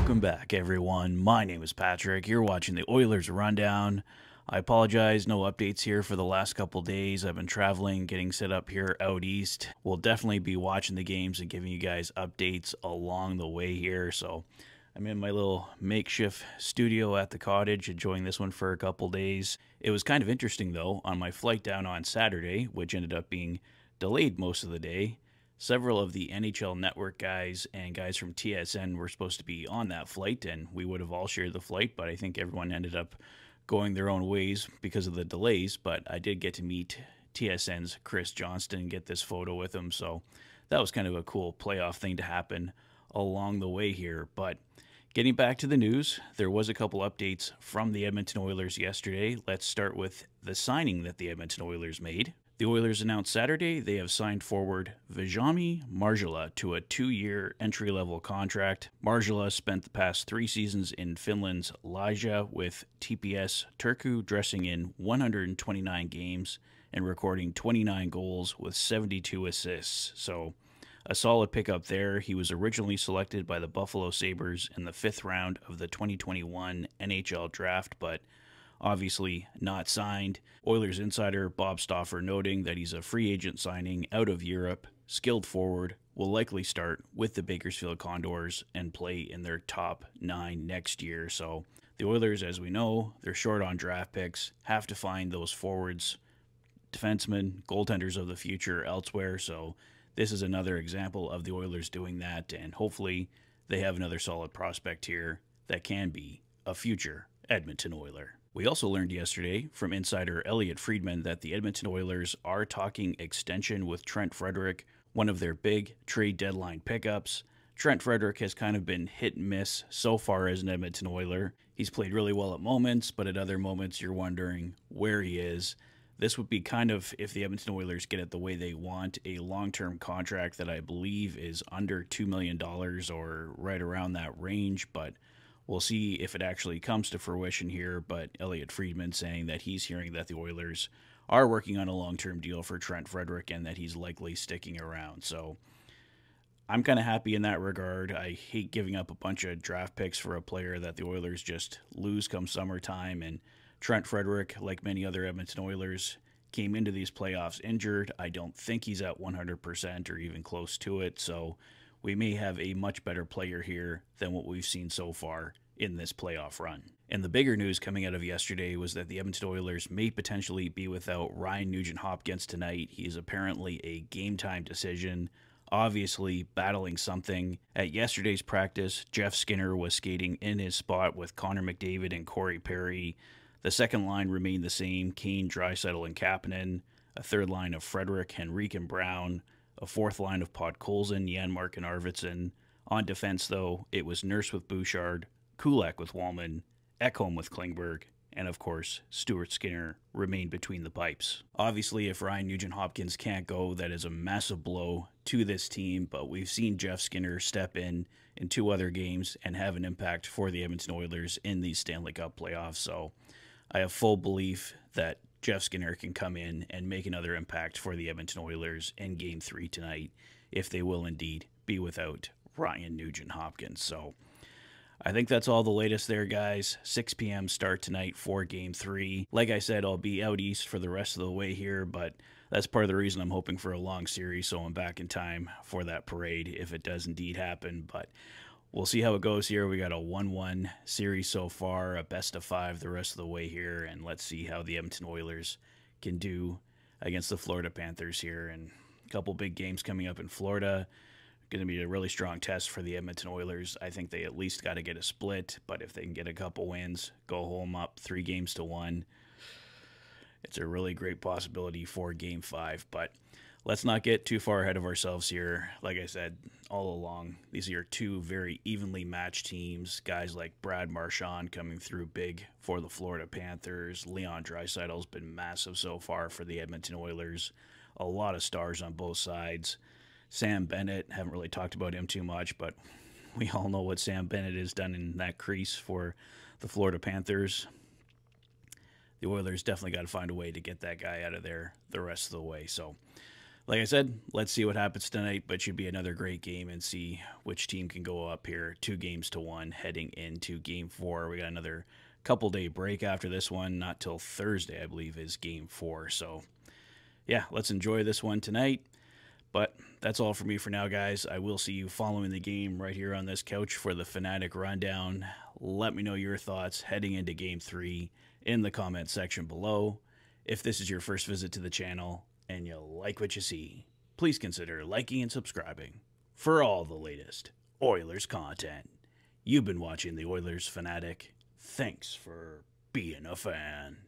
Welcome back, everyone. My name is Patrick. You're watching the Oilers Rundown. I apologize, no updates here for the last couple days. I've been traveling, getting set up here out east. We'll definitely be watching the games and giving you guys updates along the way here. So I'm in my little makeshift studio at the cottage, enjoying this one for a couple days. It was kind of interesting, though, on my flight down on Saturday, which ended up being delayed most of the day. Several of the NHL Network guys and guys from TSN were supposed to be on that flight, and we would have all shared the flight, but I think everyone ended up going their own ways because of the delays. But I did get to meet TSN's Chris Johnston and get this photo with him, so that was kind of a cool playoff thing to happen along the way here. But getting back to the news, there was a couple updates from the Edmonton Oilers yesterday. Let's start with the signing that the Edmonton Oilers made. The Oilers announced Saturday they have signed forward Viljami Marjala to a 2-year entry-level contract. Marjala spent the past 3 seasons in Finland's Lajia with TPS Turku, dressing in 129 games and recording 29 goals with 72 assists. So a solid pickup there. He was originally selected by the Buffalo Sabres in the 5th round of the 2021 NHL draft, but obviously not signed. Oilers insider Bob Stauffer noting that he's a free agent signing out of Europe, skilled forward, will likely start with the Bakersfield Condors and play in their top 9 next year. So the Oilers, as we know, they're short on draft picks, have to find those forwards, defensemen, goaltenders of the future elsewhere. So this is another example of the Oilers doing that, and hopefully they have another solid prospect here that can be a future Edmonton Oiler. We also learned yesterday from insider Elliot Friedman that the Edmonton Oilers are talking extension with Trent Frederic, one of their big trade deadline pickups. Trent Frederic has kind of been hit and miss so far as an Edmonton Oiler. He's played really well at moments, but at other moments you're wondering where he is. This would be kind of, if the Edmonton Oilers get it the way they want, a long-term contract that I believe is under $2 million or right around that range, but we'll see if it actually comes to fruition here. But Elliot Friedman saying that he's hearing that the Oilers are working on a long-term deal for Trent Frederic and that he's likely sticking around. So I'm kind of happy in that regard. I hate giving up a bunch of draft picks for a player that the Oilers just lose come summertime. And Trent Frederic, like many other Edmonton Oilers, came into these playoffs injured. I don't think he's at 100% or even close to it. So we may have a much better player here than what we've seen so far in this playoff run. And the bigger news coming out of yesterday was that the Edmonton Oilers may potentially be without Ryan Nugent-Hopkins tonight. He is apparently a game-time decision, obviously battling something. At yesterday's practice, Jeff Skinner was skating in his spot with Connor McDavid and Corey Perry. The second line remained the same, Kane, Draisaitl, and Kapanen. A third line of Frederic, Henrique, and Brown. A fourth line of Podkolzin, Janmark, and Arvidsson. On defense, though, it was Nurse with Bouchard, Kulak with Wallman, Ekholm with Klingberg, and of course, Stuart Skinner remained between the pipes. Obviously, if Ryan Nugent-Hopkins can't go, that is a massive blow to this team, but we've seen Jeff Skinner step in 2 other games and have an impact for the Edmonton Oilers in these Stanley Cup playoffs. So I have full belief that Jeff Skinner can come in and make another impact for the Edmonton Oilers in Game 3 tonight, if they will indeed be without Ryan Nugent-Hopkins. So I think that's all the latest there, guys. 6 p.m. start tonight for Game 3. Like I said, I'll be out east for the rest of the way here, but that's part of the reason I'm hoping for a long series, so I'm back in time for that parade if it does indeed happen. But we'll see how it goes here. We got a 1-1 series so far, a best of 5 the rest of the way here, and let's see how the Edmonton Oilers can do against the Florida Panthers here. And a couple big games coming up in Florida. Going to be a really strong test for the Edmonton Oilers. I think they at least got to get a split, but if they can get a couple wins, go home up 3-1, it's a really great possibility for Game 5. But let's not get too far ahead of ourselves here. Like I said all along, these are 2 very evenly matched teams. Guys like Brad Marchand coming through big for the Florida Panthers. Leon Draisaitl's been massive so far for the Edmonton Oilers. A lot of stars on both sides. Sam Bennett, haven't really talked about him too much, but we all know what Sam Bennett has done in that crease for the Florida Panthers. The Oilers definitely got to find a way to get that guy out of there the rest of the way. So Like I said, let's see what happens tonight, but should be another great game and see which team can go up here 2-1 heading into game 4. We got another couple day break after this one, not till Thursday, I believe, is game 4. So yeah, let's enjoy this one tonight. But that's all for me for now, guys. I will see you following the game right here on this couch for the Fanatic Rundown. Let me know your thoughts heading into Game 3 in the comment section below. If this is your first visit to the channel and you like what you see, please consider liking and subscribing for all the latest Oilers content. You've been watching the Oilers Fanatic. Thanks for being a fan.